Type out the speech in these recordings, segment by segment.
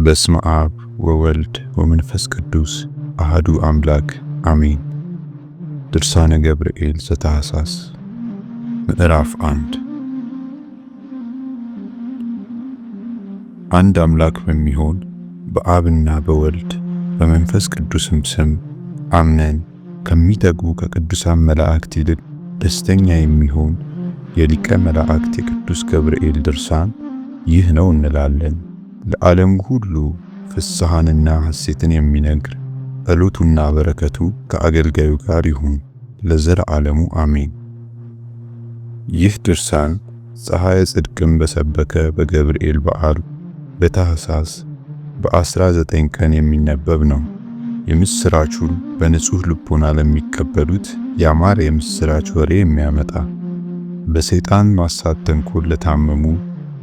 በስመ አብ ወወልድ ወመንፈስ ቅዱስ አሐዱ አምላክ አሜን። ድርሳነ ገብርኤል ዘታኅሣሥ ምዕራፍ 1 አንድ አምላክ በሚሆን በአብና በወልድ በመንፈስ ቅዱስም ስም አምነን ከሚተጉ ከቅዱሳን መላእክት ይልቅ ደስተኛ የሚሆን የሊቀ መላእክት የቅዱስ ገብርኤል ድርሳን ይህ ነው እንላለን። ለዓለም ሁሉ ፍስሐንና ሐሴትን የሚነግር ጸሎቱና በረከቱ ከአገልጋዩ ጋር ይሁን ለዘለዓለሙ አሜን። ይህ ድርሳን ፀሐየ ጽድቅን በሰበከ በገብርኤል በዓል በታኅሣሥ በ19 ቀን የሚነበብ ነው። የምስራቹን በንጹሕ ልቦና ለሚቀበሉት ያማረ የምስራች ወሬ የሚያመጣ በሰይጣን ማሳት ተንኮል ለታመሙ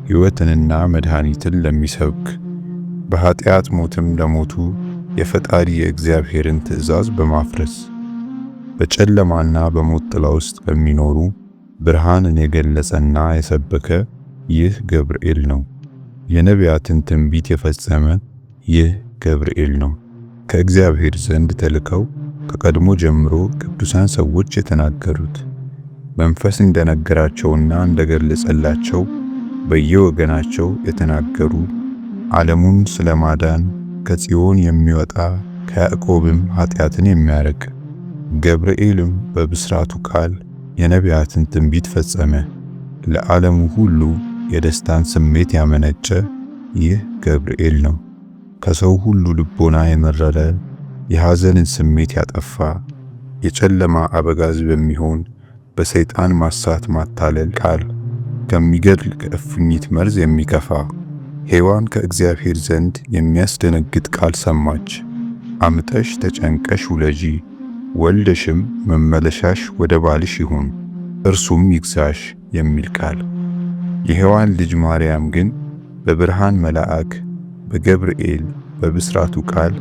ሕይወትንና መድኃኒትን ለሚሰብክ በኃጢአት ሞትም ለሞቱ የፈጣሪ የእግዚአብሔርን ትእዛዝ በማፍረስ በጨለማና በሞት ጥላ ውስጥ ለሚኖሩ ብርሃንን የገለጸና የሰበከ ይህ ገብርኤል ነው። የነቢያትን ትንቢት የፈጸመ ይህ ገብርኤል ነው። ከእግዚአብሔር ዘንድ ተልከው ከቀድሞ ጀምሮ ቅዱሳን ሰዎች የተናገሩት መንፈስ እንደነገራቸውና እንደገለጸላቸው በየወገናቸው የተናገሩ ዓለሙን ስለማዳን ከጽዮን የሚወጣ ከያዕቆብም ኃጢአትን የሚያርቅ ገብርኤልም በብስራቱ ቃል የነቢያትን ትንቢት ፈጸመ። ለዓለሙ ሁሉ የደስታን ስሜት ያመነጨ ይህ ገብርኤል ነው። ከሰው ሁሉ ልቦና የመረረ የሐዘንን ስሜት ያጠፋ የጨለማ አበጋዝ በሚሆን በሰይጣን ማሳት ማታለል ቃል ከሚገድል ከእፉኝት መርዝ የሚከፋ ሔዋን ከእግዚአብሔር ዘንድ የሚያስደነግጥ ቃል ሰማች። አምጠሽ ተጨንቀሽ ውለጂ፣ ወልደሽም መመለሻሽ ወደ ባልሽ ይሁን፣ እርሱም ይግዛሽ የሚል ቃል። የሔዋን ልጅ ማርያም ግን በብርሃን መልአክ በገብርኤል በብስራቱ ቃል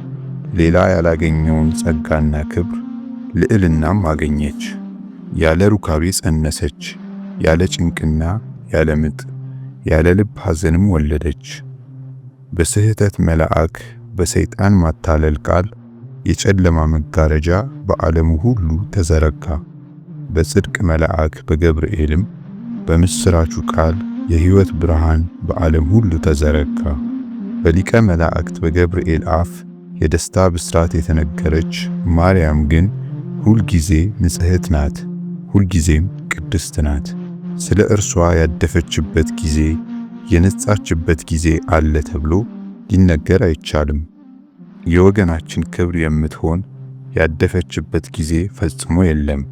ሌላ ያላገኘውን ጸጋና ክብር ልዕልናም አገኘች። ያለ ሩካቤ ጸነሰች፣ ያለ ጭንቅና ያለ ምጥ ያለ ልብ ሐዘንም ወለደች። በስህተት መልአክ በሰይጣን ማታለል ቃል የጨለማ መጋረጃ በዓለሙ ሁሉ ተዘረጋ። በጽድቅ መልአክ በገብርኤልም በምስራቹ ቃል የሕይወት ብርሃን በዓለም ሁሉ ተዘረጋ። በሊቀ መላእክት በገብርኤል አፍ የደስታ ብስራት የተነገረች ማርያም ግን ሁልጊዜ ንጽሕት ናት፣ ሁልጊዜም ቅድስት ናት። ስለ እርሷ ያደፈችበት ጊዜ የነጻችበት ጊዜ አለ ተብሎ ሊነገር አይቻልም። የወገናችን ክብር የምትሆን ያደፈችበት ጊዜ ፈጽሞ የለም።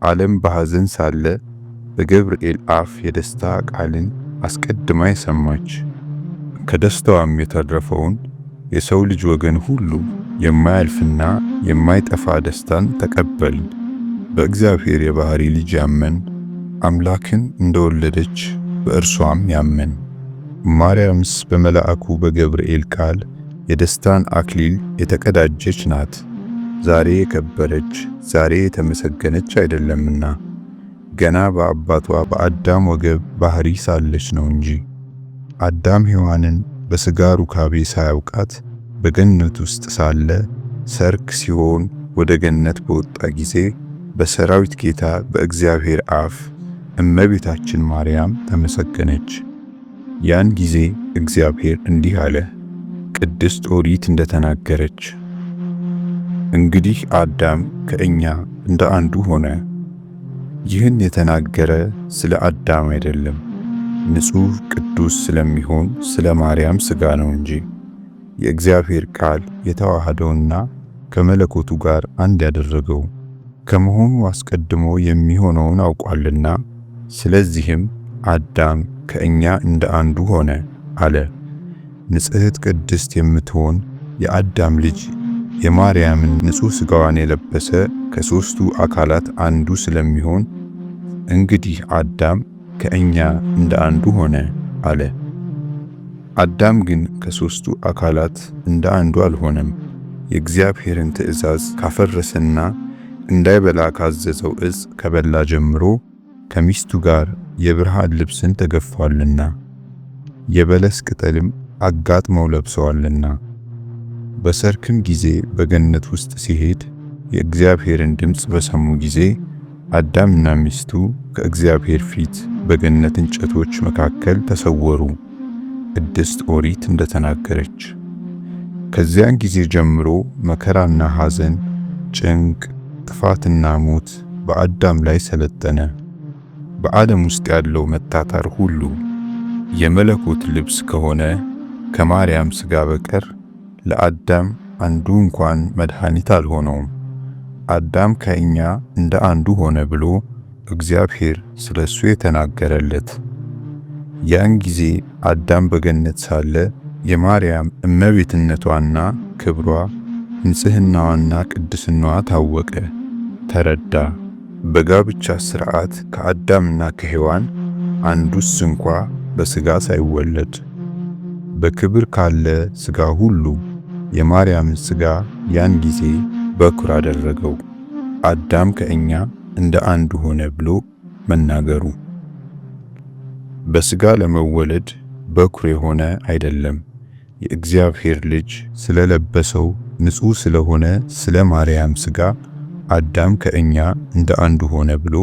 ዓለም በሐዘን ሳለ በገብርኤል አፍ የደስታ ቃልን አስቀድማ የሰማች ከደስታዋም የተረፈውን የሰው ልጅ ወገን ሁሉ የማያልፍና የማይጠፋ ደስታን ተቀበልን። በእግዚአብሔር የባሕሪ ልጅ ያመን አምላክን እንደወለደች በእርሷም ያመን። ማርያምስ በመልአኩ በገብርኤል ቃል የደስታን አክሊል የተቀዳጀች ናት። ዛሬ የከበረች ዛሬ የተመሰገነች አይደለምና ገና በአባቷ በአዳም ወገብ ባሕሪ ሳለች ነው እንጂ። አዳም ሔዋንን በሥጋ ሩካቤ ሳያውቃት በገነት ውስጥ ሳለ ሰርክ ሲሆን ወደ ገነት በወጣ ጊዜ በሰራዊት ጌታ በእግዚአብሔር አፍ እመቤታችን ማርያም ተመሰገነች። ያን ጊዜ እግዚአብሔር እንዲህ አለ፣ ቅድስት ኦሪት እንደተናገረች፣ እንግዲህ አዳም ከእኛ እንደ አንዱ ሆነ። ይህን የተናገረ ስለ አዳም አይደለም፣ ንጹሕ ቅዱስ ስለሚሆን ስለ ማርያም ሥጋ ነው እንጂ። የእግዚአብሔር ቃል የተዋሃደውና ከመለኮቱ ጋር አንድ ያደረገው ከመሆኑ አስቀድሞ የሚሆነውን አውቋልና፣ ስለዚህም አዳም ከእኛ እንደ አንዱ ሆነ አለ። ንጽሕት ቅድስት የምትሆን የአዳም ልጅ የማርያምን ንጹሕ ሥጋዋን የለበሰ ከሦስቱ አካላት አንዱ ስለሚሆን እንግዲህ አዳም ከእኛ እንደ አንዱ ሆነ አለ። አዳም ግን ከሦስቱ አካላት እንደ አንዱ አልሆነም። የእግዚአብሔርን ትእዛዝ ካፈረሰና እንዳይበላ ካዘዘው ዕፅ ከበላ ጀምሮ ከሚስቱ ጋር የብርሃን ልብስን ተገፏልና። የበለስ ቅጠልም አጋጥመው ለብሰዋልና። በሰርክም ጊዜ በገነት ውስጥ ሲሄድ የእግዚአብሔርን ድምፅ በሰሙ ጊዜ አዳምና ሚስቱ ከእግዚአብሔር ፊት በገነት እንጨቶች መካከል ተሰወሩ፣ ቅድስት ኦሪት እንደተናገረች። ከዚያን ጊዜ ጀምሮ መከራና ሐዘን፣ ጭንቅ፣ ጥፋትና ሞት በአዳም ላይ ሰለጠነ። በዓለም ውስጥ ያለው መታታር ሁሉ የመለኮት ልብስ ከሆነ ከማርያም ሥጋ በቀር ለአዳም አንዱ እንኳን መድኃኒት አልሆነውም። አዳም ከእኛ እንደ አንዱ ሆነ ብሎ እግዚአብሔር ስለሱ የተናገረለት። ያን ጊዜ አዳም በገነት ሳለ የማርያም እመቤትነቷና ክብሯ፣ ንጽሕናዋና ቅድስናዋ ታወቀ፣ ተረዳ። በጋብቻ ሥርዓት ከአዳምና ከሔዋን አንዱስ እንኳ በሥጋ ሳይወለድ በክብር ካለ ሥጋ ሁሉ የማርያምን ሥጋ ያን ጊዜ በኩር አደረገው። አዳም ከእኛ እንደ አንዱ ሆነ ብሎ መናገሩ። በሥጋ ለመወለድ በኩር የሆነ አይደለም፣ የእግዚአብሔር ልጅ ስለለበሰው ንጹሕ ስለሆነ ስለ ማርያም ሥጋ አዳም ከእኛ እንደ አንዱ ሆነ ብሎ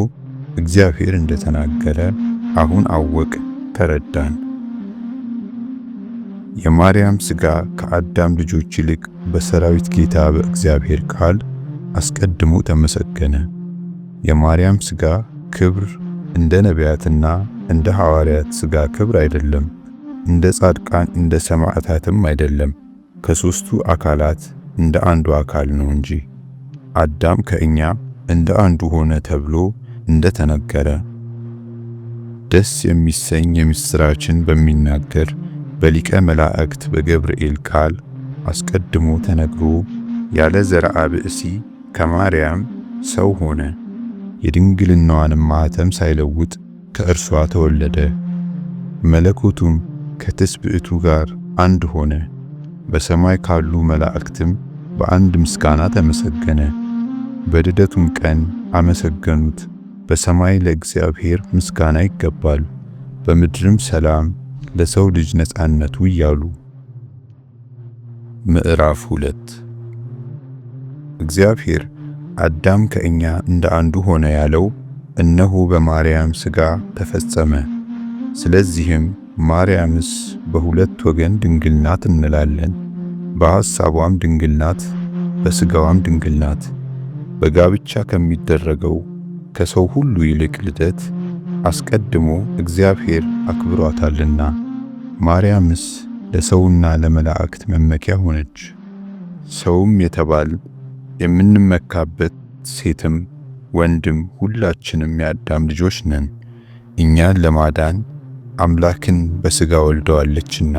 እግዚአብሔር እንደተናገረ አሁን አወቅ፣ ተረዳን። የማርያም ሥጋ ከአዳም ልጆች ይልቅ በሰራዊት ጌታ በእግዚአብሔር ቃል አስቀድሞ ተመሰገነ። የማርያም ሥጋ ክብር እንደ ነቢያትና እንደ ሐዋርያት ሥጋ ክብር አይደለም፣ እንደ ጻድቃን እንደ ሰማዕታትም አይደለም፣ ከሦስቱ አካላት እንደ አንዱ አካል ነው እንጂ። አዳም ከእኛ እንደ አንዱ ሆነ ተብሎ እንደ ተነገረ ደስ የሚሰኝ የምሥራችን በሚናገር በሊቀ መላእክት በገብርኤል ቃል አስቀድሞ ተነግሮ ያለ ዘርአ ብእሲ ከማርያም ሰው ሆነ። የድንግልናዋንም ማኅተም ሳይለውጥ ከእርሷ ተወለደ። መለኮቱም ከትስብእቱ ጋር አንድ ሆነ። በሰማይ ካሉ መላእክትም በአንድ ምስጋና ተመሰገነ። በልደቱም ቀን አመሰገኑት። በሰማይ ለእግዚአብሔር ምስጋና ይገባል፣ በምድርም ሰላም ለሰው ልጅ ነጻነቱ እያሉ። ምዕራፍ 2 እግዚአብሔር አዳም ከእኛ እንደ አንዱ ሆነ ያለው እነሆ በማርያም ሥጋ ተፈጸመ። ስለዚህም ማርያምስ በሁለት ወገን ድንግል ናት እንላለን። በሐሳቧም ድንግል ናት፣ በሥጋዋም ድንግል ናት። በጋብቻ ከሚደረገው ከሰው ሁሉ ይልቅ ልደት አስቀድሞ እግዚአብሔር አክብሯታልና። ማርያምስ ለሰውና ለመላእክት መመኪያ ሆነች። ሰውም የተባል የምንመካበት ሴትም ወንድም ሁላችንም የአዳም ልጆች ነን። እኛን ለማዳን አምላክን በሥጋ ወልደዋለችና።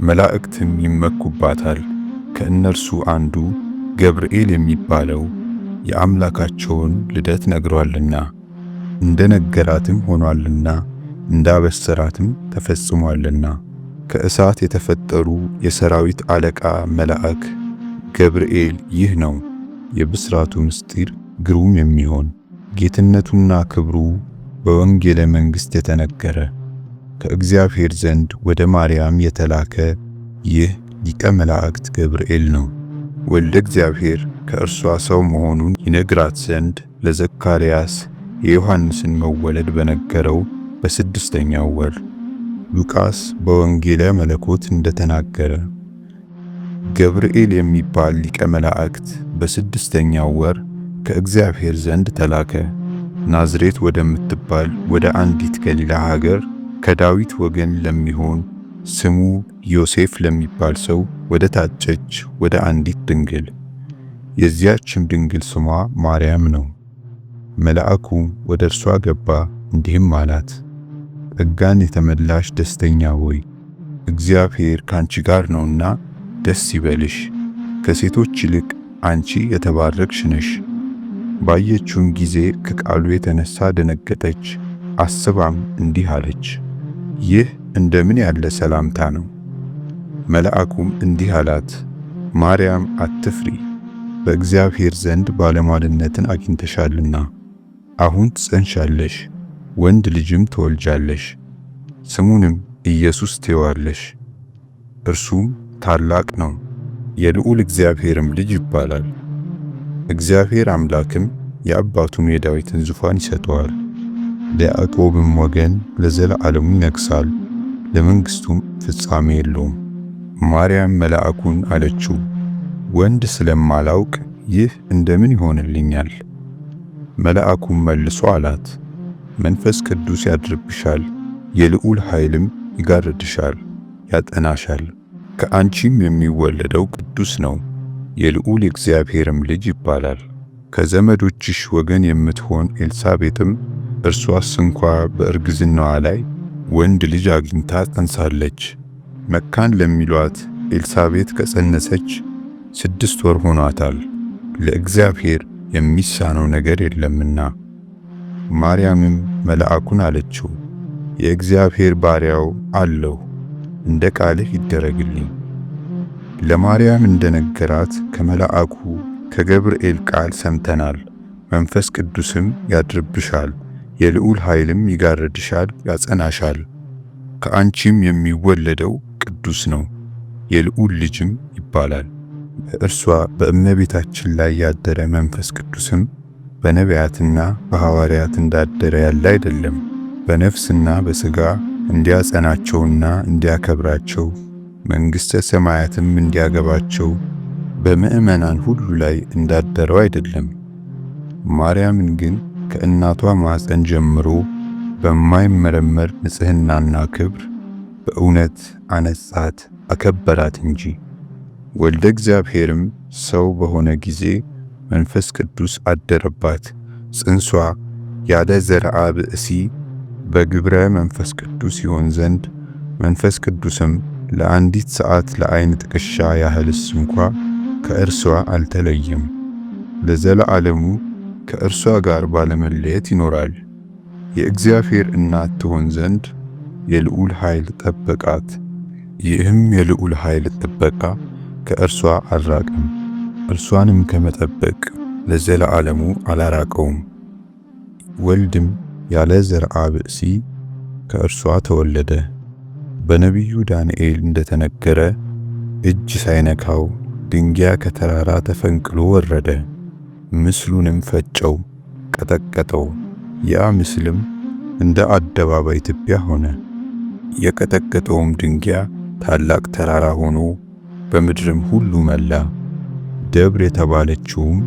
መላእክትም ይመኩባታል። ከእነርሱ አንዱ ገብርኤል የሚባለው የአምላካቸውን ልደት ነግሯልና፣ እንደ ነገራትም ሆኗልና፣ እንዳበሰራትም ተፈጽሟልና። ከእሳት የተፈጠሩ የሰራዊት አለቃ መልአክ ገብርኤል ይህ ነው የብስራቱ ምስጢር ግሩም የሚሆን ጌትነቱና ክብሩ በወንጌለ መንግሥት የተነገረ ከእግዚአብሔር ዘንድ ወደ ማርያም የተላከ ይህ ሊቀ መላእክት ገብርኤል ነው። ወልደ እግዚአብሔር ከእርሷ ሰው መሆኑን ይነግራት ዘንድ ለዘካርያስ የዮሐንስን መወለድ በነገረው በስድስተኛው ወር ሉቃስ በወንጌለ መለኮት እንደተናገረ ገብርኤል የሚባል ሊቀ መላእክት በስድስተኛው ወር ከእግዚአብሔር ዘንድ ተላከ። ናዝሬት ወደምትባል ወደ አንዲት ገሊላ ሀገር ከዳዊት ወገን ለሚሆን ስሙ ዮሴፍ ለሚባል ሰው ወደ ታጨች ወደ አንዲት ድንግል፣ የዚያችም ድንግል ስሟ ማርያም ነው። መልአኩ ወደ እርሷ ገባ፣ እንዲህም አላት፣ ጸጋን የተመላሽ ደስተኛ ሆይ እግዚአብሔር ካንቺ ጋር ነውና ደስ ይበልሽ። ከሴቶች ይልቅ አንቺ የተባረክሽ ነሽ። ባየችውም ጊዜ ከቃሉ የተነሳ ደነገጠች፣ አስባም እንዲህ አለች፣ ይህ እንደምን ያለ ሰላምታ ነው? መልአኩም እንዲህ አላት፣ ማርያም አትፍሪ፣ በእግዚአብሔር ዘንድ ባለሟልነትን አግኝተሻልና። አሁን ትጸንሻለሽ፣ ወንድ ልጅም ትወልጃለሽ፣ ስሙንም ኢየሱስ ትዪዋለሽ። እርሱም ታላቅ ነው፣ የልዑል እግዚአብሔርም ልጅ ይባላል። እግዚአብሔር አምላክም የአባቱን የዳዊትን ዙፋን ይሰጠዋል። ለያዕቆብም ወገን ለዘለዓለሙ ይነግሣል፣ ለመንግሥቱም ፍጻሜ የለውም። ማርያም መልአኩን አለችው፣ ወንድ ስለማላውቅ ይህ እንደምን ይሆንልኛል? መልአኩም መልሶ አላት፣ መንፈስ ቅዱስ ያድርብሻል፣ የልዑል ኃይልም ይጋርድሻል፣ ያጠናሻል። ከአንቺም የሚወለደው ቅዱስ ነው፣ የልዑል የእግዚአብሔርም ልጅ ይባላል። ከዘመዶችሽ ወገን የምትሆን ኤልሳቤጥም እርሷስ እንኳ በእርግዝናዋ ላይ ወንድ ልጅ አግኝታ ጸንሳለች። መካን ለሚሏት ኤልሳቤጥ ከጸነሰች 6 ወር ሆኗታል፣ ለእግዚአብሔር የሚሳነው ነገር የለምና። ማርያምም መልአኩን አለችው፣ የእግዚአብሔር ባሪያው አለሁ፣ እንደ ቃልህ ይደረግልኝ። ለማርያም እንደነገራት ከመልአኩ ከገብርኤል ቃል ሰምተናል። መንፈስ ቅዱስም ያድርብሻል፣ የልዑል ኃይልም ይጋርድሻል፣ ያጸናሻል። ከአንቺም የሚወለደው ቅዱስ ነው፣ የልዑል ልጅም ይባላል። በእርሷ በእመቤታችን ላይ ያደረ መንፈስ ቅዱስም በነቢያትና በሐዋርያት እንዳደረ ያለ አይደለም፣ በነፍስና በሥጋ እንዲያጸናቸውና እንዲያከብራቸው መንግሥተ ሰማያትም እንዲያገባቸው በምእመናን ሁሉ ላይ እንዳደረው አይደለም። ማርያምን ግን ከእናቷ ማኅፀን ጀምሮ በማይመረመር ንጽሕናና ክብር በእውነት አነጻት አከበራት እንጂ። ወልደ እግዚአብሔርም ሰው በሆነ ጊዜ መንፈስ ቅዱስ አደረባት። ጽንሷ ያለ ዘርአ ብእሲ በግብረ መንፈስ ቅዱስ ይሆን ዘንድ መንፈስ ቅዱስም ለአንዲት ሰዓት ለዓይን ጥቅሻ ያህልስ እንኳ ከእርሷ አልተለየም። ለዘለዓለሙ ከእርሷ ጋር ባለመለየት ይኖራል። የእግዚአብሔር እናት ትሆን ዘንድ የልዑል ኃይል ጠበቃት። ይህም የልዑል ኃይል ጥበቃ ከእርሷ አልራቀም፣ እርሷንም ከመጠበቅ ለዘለዓለሙ አላራቀውም። ወልድም ያለ ዘርአ ብእሲ ከእርሷ ተወለደ። በነቢዩ ዳንኤል እንደተነገረ እጅ ሳይነካው ድንጋይ ከተራራ ተፈንቅሎ ወረደ፣ ምስሉንም ፈጨው፣ ቀጠቀጠው። ያ ምስልም እንደ አደባባይ ትቢያ ሆነ። የቀጠቀጠውም ድንጋይ ታላቅ ተራራ ሆኖ በምድርም ሁሉ መላ። ደብር የተባለችውም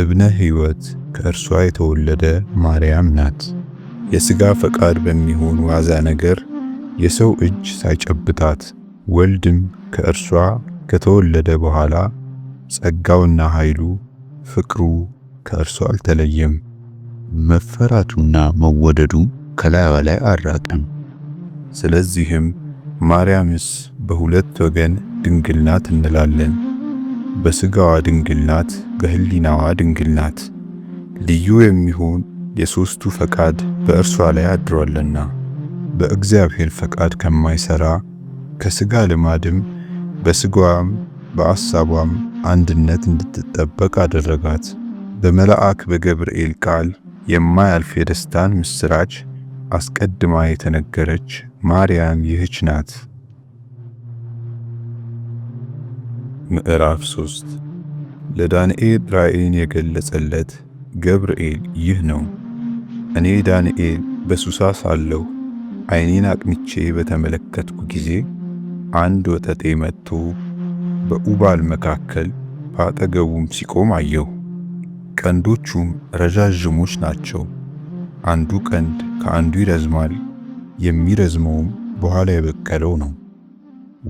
እብነ ሕይወት ከእርሷ የተወለደ ማርያም ናት። የሥጋ ፈቃድ በሚሆን ዋዛ ነገር የሰው እጅ ሳይጨብጣት ወልድም ከእርሷ ከተወለደ በኋላ ጸጋውና ኃይሉ ፍቅሩ ከእርሷ አልተለየም። መፈራቱና መወደዱ ከላይዋ ላይ አልራቀም። ስለዚህም ማርያምስ በሁለት ወገን ድንግል ናት እንላለን። በሥጋዋ ድንግል ናት፣ በሕሊናዋ ድንግል ናት። ልዩ የሚሆን የሦስቱ ፈቃድ በእርሷ ላይ አድሯልና በእግዚአብሔር ፈቃድ ከማይሠራ ከሥጋ ልማድም በሥጋዋም በአሳቧም አንድነት እንድትጠበቅ አደረጋት። በመልአክ በገብርኤል ቃል የማያልፍ የደስታን ምስራች አስቀድማ የተነገረች ማርያም ይህች ናት። ምዕራፍ 3 ለዳንኤል ራእይን የገለጸለት ገብርኤል ይህ ነው። እኔ ዳንኤል በሱሳ ሳለሁ ዓይኔን አቅንቼ በተመለከትኩ ጊዜ አንድ ወጠጤ መጥቶ በኡባል መካከል በአጠገቡም ሲቆም አየሁ። ቀንዶቹም ረዣዥሞች ናቸው። አንዱ ቀንድ ከአንዱ ይረዝማል፣ የሚረዝመውም በኋላ የበቀለው ነው።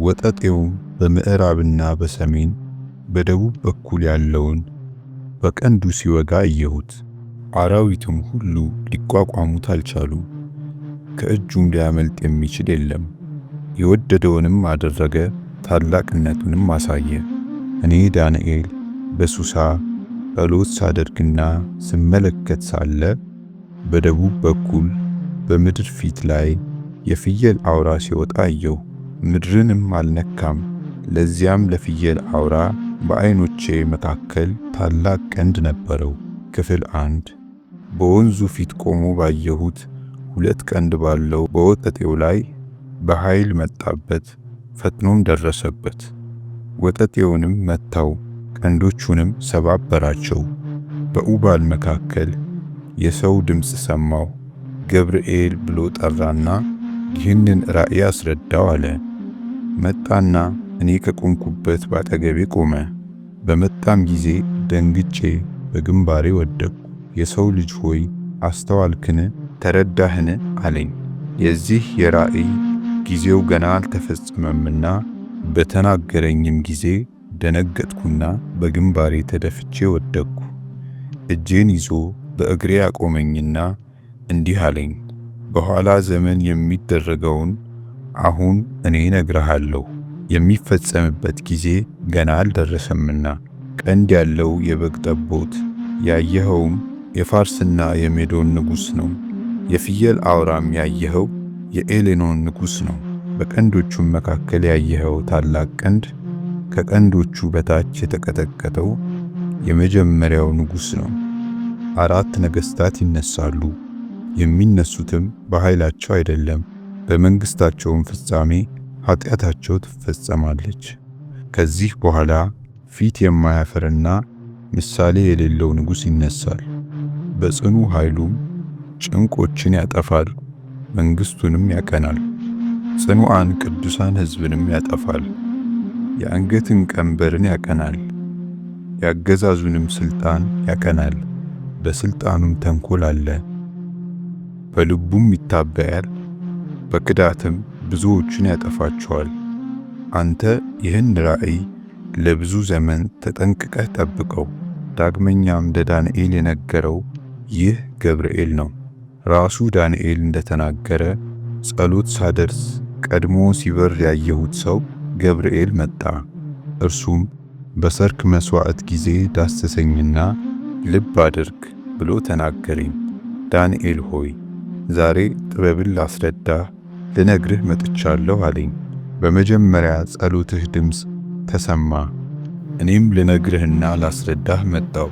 ወጠጤውም በምዕራብና በሰሜን በደቡብ በኩል ያለውን በቀንዱ ሲወጋ አየሁት። አራዊትም ሁሉ ሊቋቋሙት አልቻሉም። ከእጁም ሊያመልጥ የሚችል የለም። የወደደውንም አደረገ፣ ታላቅነቱንም አሳየ። እኔ ዳንኤል በሱሳ ጸሎት ሳደርግና ስመለከት ሳለ በደቡብ በኩል በምድር ፊት ላይ የፍየል አውራ ሲወጣ አየሁ። ምድርንም አልነካም። ለዚያም ለፍየል አውራ በዓይኖቼ መካከል ታላቅ ቀንድ ነበረው። ክፍል 1 በወንዙ ፊት ቆሞ ባየሁት 2 ቀንድ ባለው በወጠጤው ላይ በኃይል መጣበት፣ ፈጥኖም ደረሰበት። ወጠጤውንም መታው፣ ቀንዶቹንም ሰባበራቸው። በኡባል መካከል የሰው ድምፅ ሰማሁ። ገብርኤል ብሎ ጠራና ይህንን ራእይ አስረዳው አለ። መጣና እኔ ከቆምኩበት ባጠገቤ ቆመ። በመጣም ጊዜ ደንግጬ በግንባሬ ወደቅሁ። የሰው ልጅ ሆይ አስተዋልክን? ተረዳህን? አለኝ። የዚህ የራእይ ጊዜው ገና አልተፈጸመምና በተናገረኝም ጊዜ ደነገጥኩና በግንባሬ ተደፍቼ ወደቅሁ። እጄን ይዞ በእግሬ አቆመኝና እንዲህ አለኝ፣ በኋላ ዘመን የሚደረገውን አሁን እኔ እነግርሃለሁ። የሚፈጸምበት ጊዜ ገና አልደረሰምና። ቀንድ ያለው የበግ ጠቦት ያየኸውም የፋርስና የሜዶን ንጉሥ ነው። የፍየል አውራም ያየኸው የኤሌኖን ንጉሥ ነው። በቀንዶቹም መካከል ያየኸው ታላቅ ቀንድ ከቀንዶቹ በታች የተቀጠቀጠው የመጀመሪያው ንጉሥ ነው። 4 ነገሥታት ይነሳሉ፣ የሚነሱትም በኃይላቸው አይደለም፣ በመንግሥታቸውም ፍጻሜ ኃጢአታቸው ትፈጸማለች። ከዚህ በኋላ ፊት የማያፍርና ምሳሌ የሌለው ንጉሥ ይነሳል። በጽኑ ኃይሉም ጭንቆችን ያጠፋል፣ መንግሥቱንም ያቀናል። ጽኑዓን ቅዱሳን ሕዝብንም ያጠፋል። የአንገትን ቀንበርን ያቀናል፣ የአገዛዙንም ሥልጣን ያቀናል። በሥልጣኑም ተንኰል አለ፣ በልቡም ይታበያል፣ በክዳትም ብዙዎችን ያጠፋቸዋል። አንተ ይህን ራእይ ለብዙ ዘመን ተጠንቅቀህ ጠብቀው። ዳግመኛም ለዳንኤል የነገረው ይህ ገብርኤል ነው። ራሱ ዳንኤል እንደተናገረ ጸሎት ሳደርስ ቀድሞ ሲበር ያየሁት ሰው ገብርኤል መጣ። እርሱም በሰርክ መሥዋዕት ጊዜ ዳሰሰኝና ልብ አድርግ ብሎ ተናገረኝ። ዳንኤል ሆይ ዛሬ ጥበብን ላስረዳህ ልነግርህ መጥቻለሁ አለኝ። በመጀመሪያ ጸሎትህ ድምፅ ተሰማ፣ እኔም ልነግርህና ላስረዳህ መጣሁ።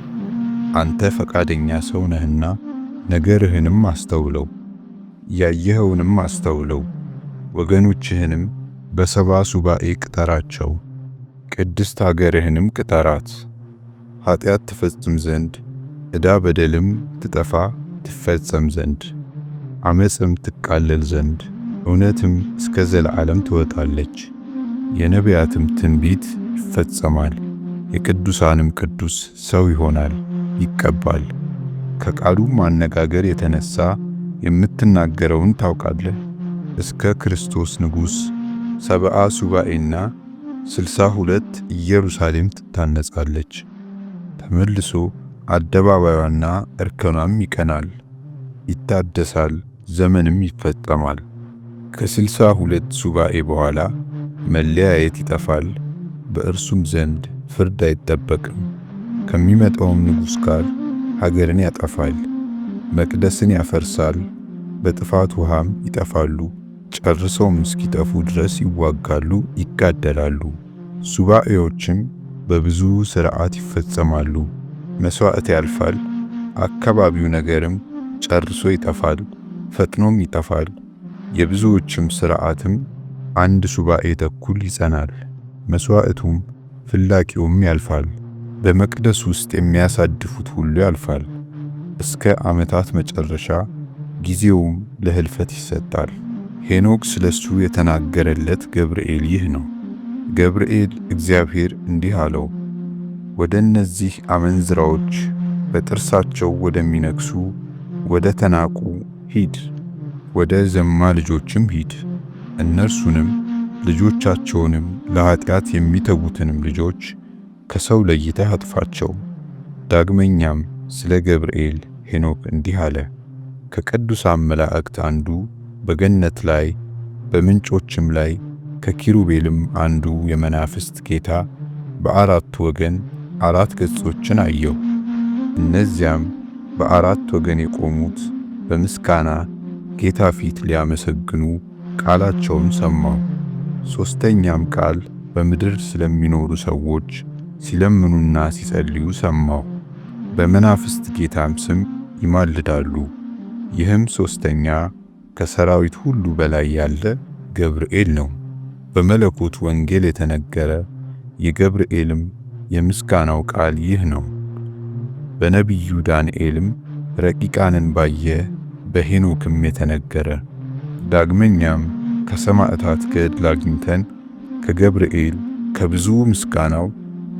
አንተ ፈቃደኛ ሰው ነህና ነገርህንም አስተውለው፣ ያየኸውንም አስተውለው። ወገኖችህንም በሰባ ሱባኤ ቅጠራቸው፣ ቅድስት አገርህንም ቅጠራት። ኃጢአት ትፈጽም ዘንድ ዕዳ በደልም ትጠፋ ትፈጸም ዘንድ ዓመፅም ትቃለል ዘንድ እውነትም እስከ ዘለዓለም ትወጣለች። የነቢያትም ትንቢት ይፈጸማል። የቅዱሳንም ቅዱስ ሰው ይሆናል ይቀባል። ከቃሉም አነጋገር የተነሳ የምትናገረውን ታውቃለህ። እስከ ክርስቶስ ንጉሥ 70 ሱባኤና 62 ኢየሩሳሌም ትታነጻለች። ተመልሶ አደባባዩና እርከኗም ይቀናል፣ ይታደሳል፣ ዘመንም ይፈጸማል። ከ62 ሱባኤ በኋላ መለያየት ይጠፋል፣ በእርሱም ዘንድ ፍርድ አይጠበቅም። ከሚመጣውም ንጉሥ ጋር ሀገርን ያጠፋል፣ መቅደስን ያፈርሳል፣ በጥፋት ውሃም ይጠፋሉ። ጨርሰውም እስኪጠፉ ድረስ ይዋጋሉ፣ ይጋደላሉ። ሱባኤዎችም በብዙ ሥርዓት ይፈጸማሉ። መሥዋዕት ያልፋል፣ አካባቢው ነገርም ጨርሶ ይጠፋል፣ ፈጥኖም ይጠፋል። የብዙዎችም ሥርዓትም 1 ሱባኤ ተኩል ይጸናል። መሥዋዕቱም ፍላቂውም ያልፋል። በመቅደስ ውስጥ የሚያሳድፉት ሁሉ ያልፋል። እስከ ዓመታት መጨረሻ ጊዜውም ለሕልፈት ይሰጣል። ሄኖክ ስለሱ የተናገረለት ገብርኤል ይህ ነው። ገብርኤል እግዚአብሔር እንዲህ አለው፣ ወደ እነዚህ አመንዝራዎች በጥርሳቸው ወደሚነክሱ ወደ ተናቁ ሂድ፣ ወደ ዘማ ልጆችም ሂድ። እነርሱንም ልጆቻቸውንም ለኃጢአት የሚተዉትንም ልጆች ከሰው ለይተህ አጥፋቸው። ዳግመኛም ስለ ገብርኤል ሄኖክ እንዲህ አለ፣ ከቅዱሳን መላእክት አንዱ በገነት ላይ በምንጮችም ላይ ከኪሩቤልም አንዱ የመናፍስት ጌታ በአራቱ ወገን 4 ገጾችን አየሁ። እነዚያም በ4 ወገን የቆሙት በምስጋና ጌታ ፊት ሊያመሰግኑ ቃላቸውን ሰማሁ። ሦስተኛም ቃል በምድር ስለሚኖሩ ሰዎች ሲለምኑና ሲጸልዩ ሰማሁ። በመናፍስት ጌታም ስም ይማልዳሉ። ይህም ሦስተኛ ከሰራዊት ሁሉ በላይ ያለ ገብርኤል ነው። በመለኮት ወንጌል የተነገረ የገብርኤልም የምስጋናው ቃል ይህ ነው። በነቢዩ ዳንኤልም ረቂቃንን ባየ በሄኖክም የተነገረ። ዳግመኛም ከሰማዕታት ገድል አግኝተን ከገብርኤል ከብዙ ምስጋናው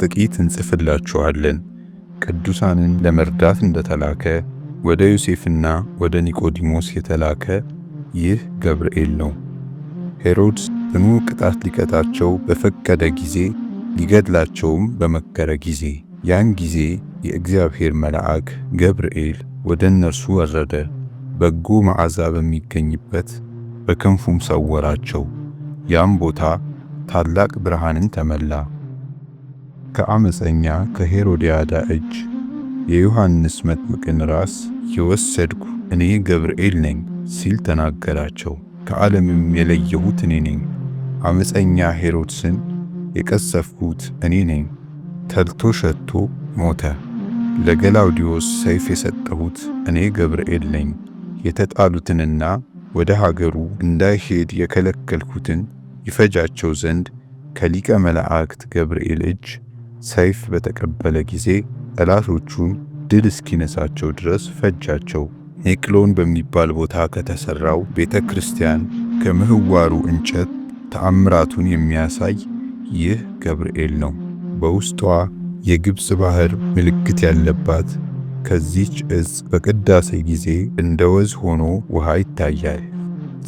ጥቂት እንጽፍላችኋለን። ቅዱሳንን ለመርዳት እንደተላከ ወደ ዮሴፍና ወደ ኒቆዲሞስ የተላከ ይህ ገብርኤል ነው። ሄሮድስ ጽኑ ቅጣት ሊቀጣቸው በፈቀደ ጊዜ ሊገድላቸውም በመከረ ጊዜ ያን ጊዜ የእግዚአብሔር መልአክ ገብርኤል ወደ እነርሱ ወረደ፣ በጎ መዓዛ በሚገኝበት በክንፉም ሰወራቸው። ያም ቦታ ታላቅ ብርሃንን ተመላ። ከአመፀኛ ከሄሮድያዳ እጅ የዮሐንስ መጥምቅን ራስ የወሰድኩ እኔ ገብርኤል ነኝ ሲል ተናገራቸው። ከዓለምም የለየሁት እኔ ነኝ። አመፀኛ ሄሮድስን የቀሰፍኩት እኔ ነኝ። ተልቶ ሸቶ ሞተ። ለገላውዲዮስ ሰይፍ የሰጠሁት እኔ ገብርኤል ነኝ። የተጣሉትንና ወደ ሀገሩ እንዳይሄድ የከለከልኩትን ይፈጃቸው ዘንድ ከሊቀ መላእክት ገብርኤል እጅ ሰይፍ በተቀበለ ጊዜ ጠላቶቹን ድል እስኪነሳቸው ድረስ ፈጃቸው። ኔቅሎን በሚባል ቦታ ከተሰራው ቤተ ክርስቲያን ከምህዋሩ እንጨት ተአምራቱን የሚያሳይ ይህ ገብርኤል ነው። በውስጧ የግብፅ ባህር ምልክት ያለባት ከዚች ዕፅ በቅዳሴ ጊዜ እንደ ወዝ ሆኖ ውሃ ይታያል።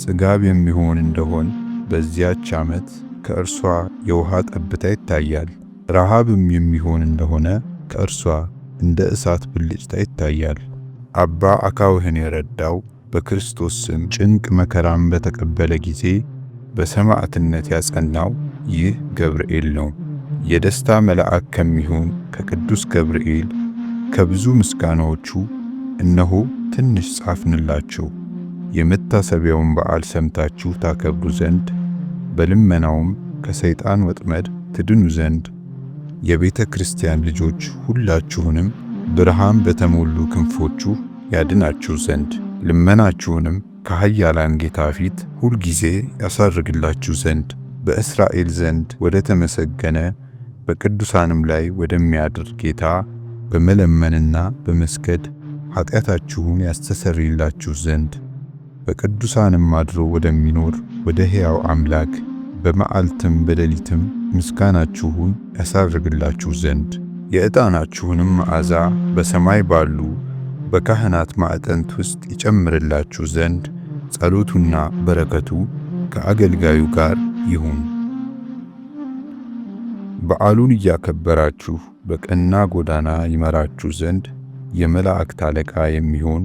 ጽጋብ የሚሆን እንደሆን በዚያች ዓመት ከእርሷ የውሃ ጠብታ ይታያል። ረሃብም የሚሆን እንደሆነ ከእርሷ እንደ እሳት ብልጭታ ይታያል። አባ አካውህን የረዳው በክርስቶስ ስም ጭንቅ መከራም በተቀበለ ጊዜ በሰማዕትነት ያጸናው ይህ ገብርኤል ነው። የደስታ መልአክ ከሚሆን ከቅዱስ ገብርኤል ከብዙ ምስጋናዎቹ እነሆ ትንሽ ጻፍንላችሁ። የመታሰቢያውን በዓል ሰምታችሁ ታከብሩ ዘንድ በልመናውም ከሰይጣን ወጥመድ ትድኑ ዘንድ የቤተ ክርስቲያን ልጆች ሁላችሁንም ብርሃን በተሞሉ ክንፎቹ ያድናችሁ ዘንድ ልመናችሁንም ከኃያላን ጌታ ፊት ሁልጊዜ ያሳርግላችሁ ዘንድ በእስራኤል ዘንድ ወደ ተመሰገነ በቅዱሳንም ላይ ወደሚያድር ጌታ በመለመንና በመስገድ ኃጢአታችሁን ያስተሰርይላችሁ ዘንድ በቅዱሳንም አድሮ ወደሚኖር ወደ ሕያው አምላክ በመዓልትም በሌሊትም ምስጋናችሁን ያሳርግላችሁ ዘንድ የዕጣናችሁንም መዓዛ በሰማይ ባሉ በካህናት ማዕጠንት ውስጥ ይጨምርላችሁ ዘንድ ጸሎቱና በረከቱ ከአገልጋዩ ጋር ይሁን። በዓሉን እያከበራችሁ በቀና ጎዳና ይመራችሁ ዘንድ የመላእክት አለቃ የሚሆን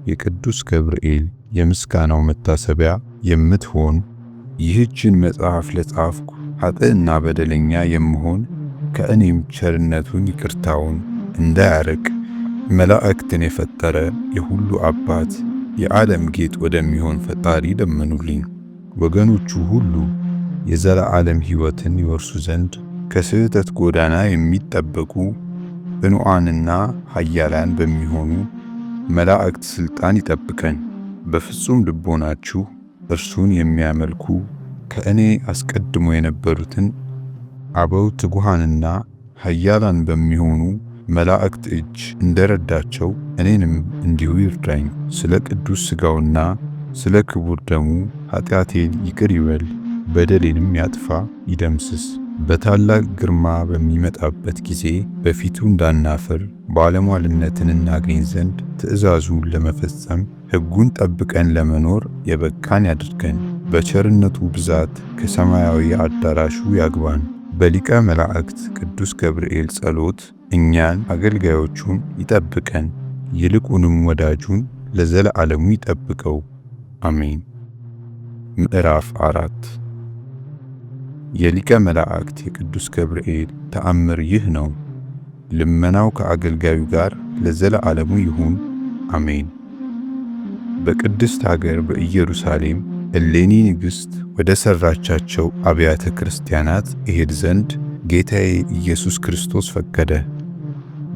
የቅዱስ ገብርኤል የምስጋናው መታሰቢያ የምትሆን ይህችን መጽሐፍ ለጻፍኩ ኃጥእና በደለኛ የምሆን ከእኔም ቸርነቱን ይቅርታውን እንዳያርቅ መላእክትን የፈጠረ የሁሉ አባት የዓለም ጌጥ ወደሚሆን ፈጣሪ ለምኑልኝ። ወገኖቹ ሁሉ የዘላለም ሕይወትን ይወርሱ ዘንድ ከስህተት ጎዳና የሚጠበቁ ጽኑዓንና ኃያላን በሚሆኑ መላእክት ሥልጣን ይጠብቀን። በፍጹም ልቦናችሁ እርሱን የሚያመልኩ ከእኔ አስቀድሞ የነበሩትን አበው ትጉሃንና ኃያላን በሚሆኑ መላእክት እጅ እንደረዳቸው እኔንም እንዲሁ ይርዳኝ። ስለ ቅዱስ ሥጋውና ስለ ክቡር ደሙ ኃጢአቴን ይቅር ይበል፣ በደሌንም ያጥፋ ይደምስስ። በታላቅ ግርማ በሚመጣበት ጊዜ በፊቱ እንዳናፍር ባለሟልነትን እናገኝ ዘንድ ትእዛዙን ለመፈጸም ሕጉን ጠብቀን ለመኖር የበቃን ያድርገን። በቸርነቱ ብዛት ከሰማያዊ አዳራሹ ያግባን። በሊቀ መላእክት ቅዱስ ገብርኤል ጸሎት እኛን አገልጋዮቹን ይጠብቀን፣ ይልቁንም ወዳጁን ለዘለዓለሙ ይጠብቀው። አሜን። ምዕራፍ 4 የሊቀ መላእክት የቅዱስ ገብርኤል ተአምር ይህ ነው። ልመናው ከአገልጋዩ ጋር ለዘለዓለሙ ይሁን። አሜን። በቅድስት ሀገር በኢየሩሳሌም እሌኒ ንግሥት ወደ ሠራቻቸው አብያተ ክርስቲያናት እሄድ ዘንድ ጌታዬ ኢየሱስ ክርስቶስ ፈቀደ።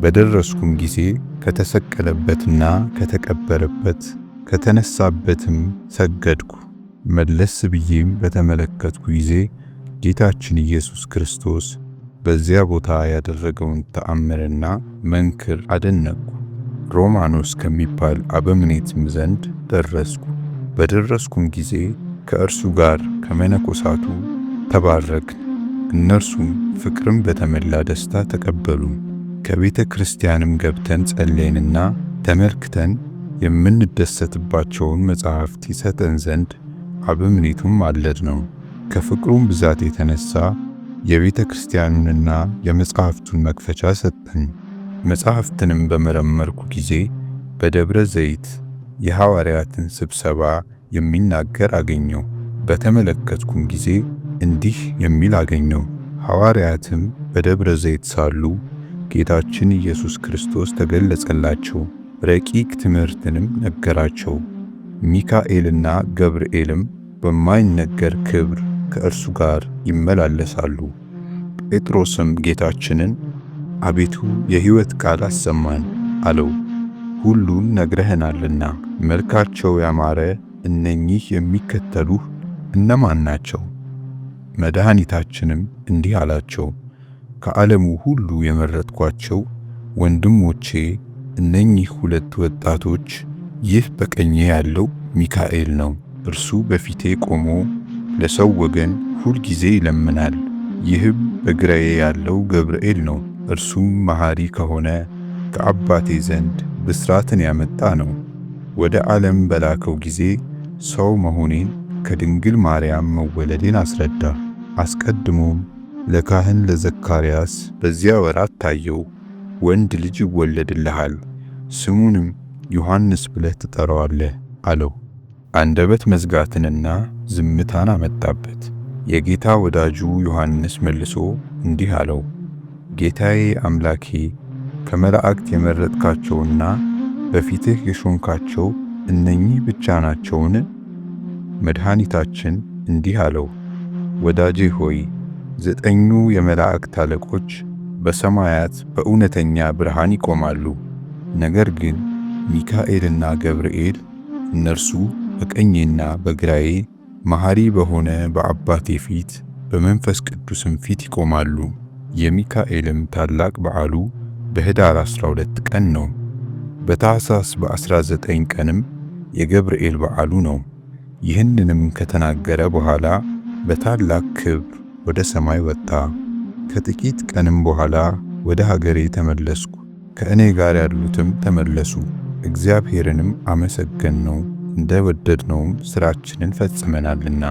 በደረስኩም ጊዜ ከተሰቀለበትና ከተቀበረበት ከተነሳበትም ሰገድኩ። መለስ ብዬም በተመለከትኩ ጊዜ ጌታችን ኢየሱስ ክርስቶስ በዚያ ቦታ ያደረገውን ተአምርና መንክር አደነቅኩ። ሮማኖስ ከሚባል አበምኔትም ዘንድ ደረስኩ። በደረስኩም ጊዜ ከእርሱ ጋር ከመነኮሳቱ ተባረክን። እነርሱም ፍቅርም በተመላ ደስታ ተቀበሉን። ከቤተ ክርስቲያንም ገብተን ጸለይንና ተመልክተን የምንደሰትባቸውን መጻሕፍት ይሰጠን ዘንድ አበምኔቱም ማለድነው። ከፍቅሩም ብዛት የተነሳ የቤተ ክርስቲያኑንና የመጻሕፍቱን መክፈቻ ሰጠን። መጻሕፍትንም በመረመርኩ ጊዜ በደብረ ዘይት የሐዋርያትን ስብሰባ የሚናገር አገኘው። በተመለከትኩም ጊዜ እንዲህ የሚል አገኘው። ሐዋርያትም በደብረ ዘይት ሳሉ ጌታችን ኢየሱስ ክርስቶስ ተገለጸላቸው፣ ረቂቅ ትምህርትንም ነገራቸው። ሚካኤልና ገብርኤልም በማይነገር ክብር ከእርሱ ጋር ይመላለሳሉ። ጴጥሮስም ጌታችንን አቤቱ የሕይወት ቃል አሰማን አለው። ሁሉን ነግረኸናልና መልካቸው ያማረ እነኚህ የሚከተሉህ እነማን ናቸው? መድኃኒታችንም እንዲህ አላቸው፣ ከዓለሙ ሁሉ የመረጥኳቸው ወንድሞቼ እነኚህ ሁለት ወጣቶች፣ ይህ በቀኜ ያለው ሚካኤል ነው። እርሱ በፊቴ ቆሞ ለሰው ወገን ሁል ጊዜ ይለምናል። ይህም በግራዬ ያለው ገብርኤል ነው። እርሱም መሐሪ ከሆነ ከአባቴ ዘንድ ብስራትን ያመጣ ነው። ወደ ዓለም በላከው ጊዜ ሰው መሆኔን ከድንግል ማርያም መወለዴን አስረዳ። አስቀድሞም ለካህን ለዘካርያስ በዚያ ወራት ታየው። ወንድ ልጅ ይወለድልሃል፣ ስሙንም ዮሐንስ ብለህ ትጠራዋለህ አለው። አንደበት መዝጋትንና ዝምታን አመጣበት። የጌታ ወዳጁ ዮሐንስ መልሶ እንዲህ አለው፣ ጌታዬ አምላኬ ከመላእክት የመረጥካቸውና በፊትህ የሾምካቸው እነኚህ ብቻ ናቸውን? መድኃኒታችን እንዲህ አለው፣ ወዳጄ ሆይ 9ኙ የመላእክት አለቆች በሰማያት በእውነተኛ ብርሃን ይቆማሉ። ነገር ግን ሚካኤልና ገብርኤል እነርሱ በቀኜና በግራዬ መሐሪ በሆነ በአባቴ ፊት በመንፈስ ቅዱስም ፊት ይቆማሉ። የሚካኤልም ታላቅ በዓሉ በኅዳር 12 ቀን ነው። በታኅሳስ በ19 ቀንም የገብርኤል በዓሉ ነው። ይህንንም ከተናገረ በኋላ በታላቅ ክብር ወደ ሰማይ ወጣ። ከጥቂት ቀንም በኋላ ወደ ሀገሬ ተመለስኩ። ከእኔ ጋር ያሉትም ተመለሱ። እግዚአብሔርንም አመሰገንነው፣ እንደ ወደድነውም ሥራችንን ፈጽመናልና።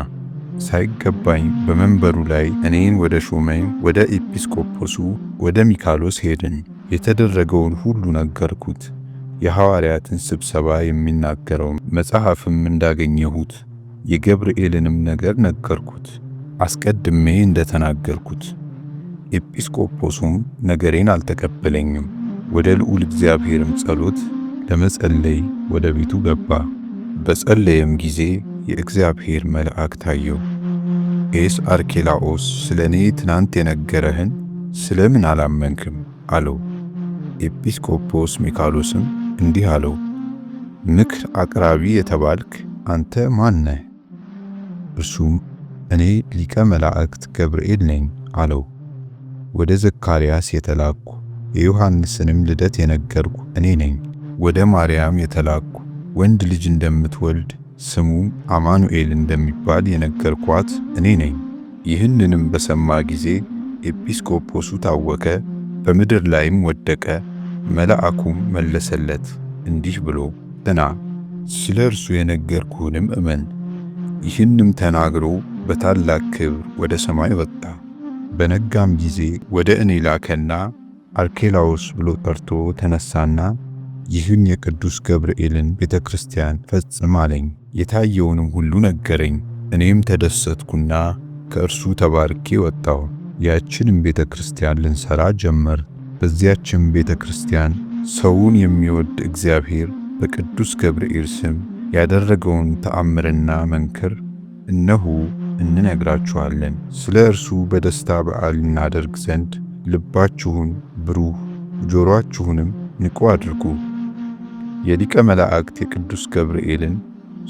ሳይገባኝ በመንበሩ ላይ እኔን ወደ ሾመኝ ወደ ኤጲስቆጶሱ ወደ ሚካሎስ ሄድን። የተደረገውን ሁሉ ነገርኩት። የሐዋርያትን ስብሰባ የሚናገረው መጽሐፍም እንዳገኘሁት የገብርኤልንም ነገር ነገርኩት፣ አስቀድሜ እንደተናገርኩት። ኤጲስቆጶሱም ነገሬን አልተቀበለኝም። ወደ ልዑል እግዚአብሔርም ጸሎት ለመጸለይ ወደ ቤቱ ገባ። በጸለየም ጊዜ የእግዚአብሔር መልአክ ታየው። ቄስ አርኬላኦስ ስለ እኔ ትናንት የነገረህን ስለምን አላመንክም አለው። ኤጲስቆጶስ ሚካሎስም እንዲህ አለው፣ ምክር አቅራቢ የተባልክ አንተ ማን ነህ? እርሱም እኔ ሊቀ መላእክት ገብርኤል ነኝ አለው። ወደ ዘካርያስ የተላኩ የዮሐንስንም ልደት የነገርኩ እኔ ነኝ። ወደ ማርያም የተላኩ ወንድ ልጅ እንደምትወልድ ስሙም አማኑኤል እንደሚባል የነገርኳት እኔ ነኝ። ይህንንም በሰማ ጊዜ ኤጲስቆጶሱ ታወከ፣ በምድር ላይም ወደቀ። መልአኩም መለሰለት እንዲህ ብሎ ና፣ ስለ እርሱ የነገርኩህንም እመን። ይህንም ተናግሮ በታላቅ ክብር ወደ ሰማይ ወጣ። በነጋም ጊዜ ወደ እኔ ላከና አርኬላዎስ ብሎ ጠርቶ ተነሳና ይህን የቅዱስ ገብርኤልን ቤተ ክርስቲያን ፈጽም አለኝ። የታየውንም ሁሉ ነገረኝ። እኔም ተደሰትኩና ከእርሱ ተባርኬ ወጣሁ። ያችንም ቤተ ክርስቲያን ልንሰራ ጀመር። በዚያችም ቤተ ክርስቲያን ሰውን የሚወድ እግዚአብሔር በቅዱስ ገብርኤል ስም ያደረገውን ተአምርና መንክር እነሆ እንነግራችኋለን። ስለ እርሱ በደስታ በዓል እናደርግ ዘንድ ልባችሁን ብሩህ ጆሮአችሁንም ንቁ አድርጉ። የሊቀ መላእክት የቅዱስ ገብርኤልን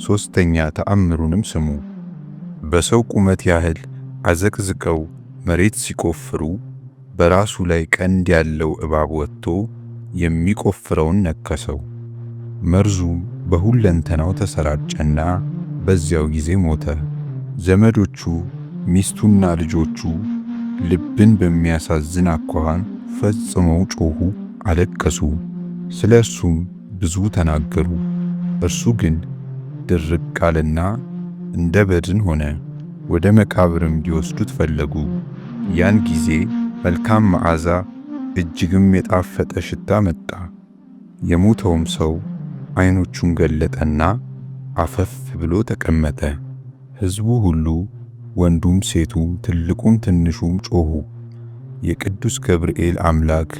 ሦስተኛ ተአምሩንም ስሙ። በሰው ቁመት ያህል አዘቅዝቀው መሬት ሲቆፍሩ በራሱ ላይ ቀንድ ያለው እባብ ወጥቶ የሚቆፍረውን ነከሰው። መርዙም በሁለንተናው ተሰራጨና በዚያው ጊዜ ሞተ። ዘመዶቹ፣ ሚስቱና ልጆቹ ልብን በሚያሳዝን አኳኋን ፈጽመው ጮኹ፣ አለቀሱ። ስለ እርሱም ብዙ ተናገሩ። እርሱ ግን ድርቅ አለና እንደ በድን ሆነ። ወደ መቃብርም ሊወስዱት ፈለጉ። ያን ጊዜ መልካም መዓዛ እጅግም የጣፈጠ ሽታ መጣ። የሞተውም ሰው ዓይኖቹን ገለጠና አፈፍ ብሎ ተቀመጠ። ሕዝቡ ሁሉ ወንዱም ሴቱም ትልቁም ትንሹም ጮኹ፣ የቅዱስ ገብርኤል አምላክ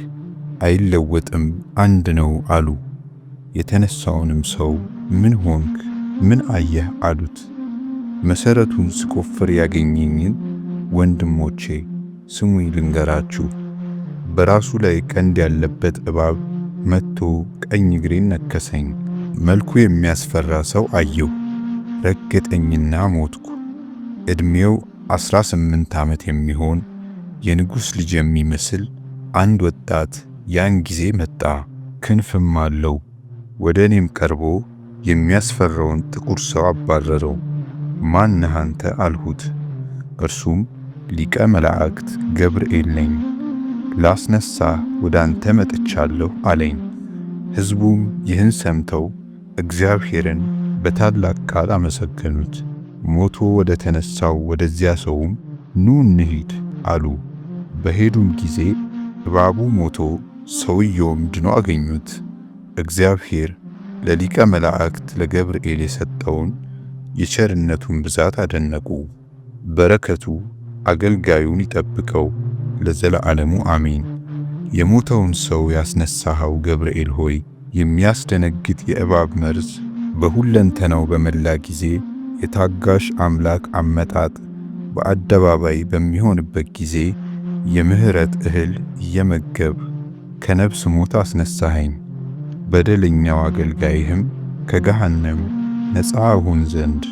አይለወጥም አንድ ነው አሉ። የተነሳውንም ሰው ምን ሆንክ? ምን አየህ? አሉት። መሠረቱን ስቆፍር ያገኘኝን ወንድሞቼ ስሙኝ ልንገራችሁ። በራሱ ላይ ቀንድ ያለበት እባብ መጥቶ ቀኝ እግሬን ነከሰኝ። መልኩ የሚያስፈራ ሰው አየሁ፣ ረገጠኝና ሞትኩ። ዕድሜው 18 ዓመት የሚሆን የንጉሥ ልጅ የሚመስል አንድ ወጣት ያን ጊዜ መጣ፣ ክንፍም አለው። ወደ እኔም ቀርቦ የሚያስፈራውን ጥቁር ሰው አባረረው። ማን ነህ አንተ? አልሁት። እርሱም ሊቀ መላእክት ገብርኤል ነኝ፣ ላስነሳህ ወደ አንተ መጥቻለሁ አለኝ። ሕዝቡም ይህን ሰምተው እግዚአብሔርን በታላቅ ቃል አመሰገኑት። ሞቶ ወደ ተነሳው ወደዚያ ሰውም ኑ እንሂድ አሉ። በሄዱም ጊዜ እባቡ ሞቶ ሰውየውም ድኖ አገኙት። እግዚአብሔር ለሊቀ መላእክት ለገብርኤል የሰጠውን የቸርነቱን ብዛት አደነቁ። በረከቱ አገልጋዩን ይጠብቀው ለዘለዓለሙ አሜን። የሞተውን ሰው ያስነሳኸው ገብርኤል ሆይ የሚያስደነግጥ የእባብ መርዝ በሁለንተናው በመላ ጊዜ የታጋሽ አምላክ አመጣጥ በአደባባይ በሚሆንበት ጊዜ የምህረት እህል እየመገብ ከነፍስ ሞት አስነሳኸኝ። በደለኛው አገልጋይህም ከገሃነም ነፃ እሆን ዘንድ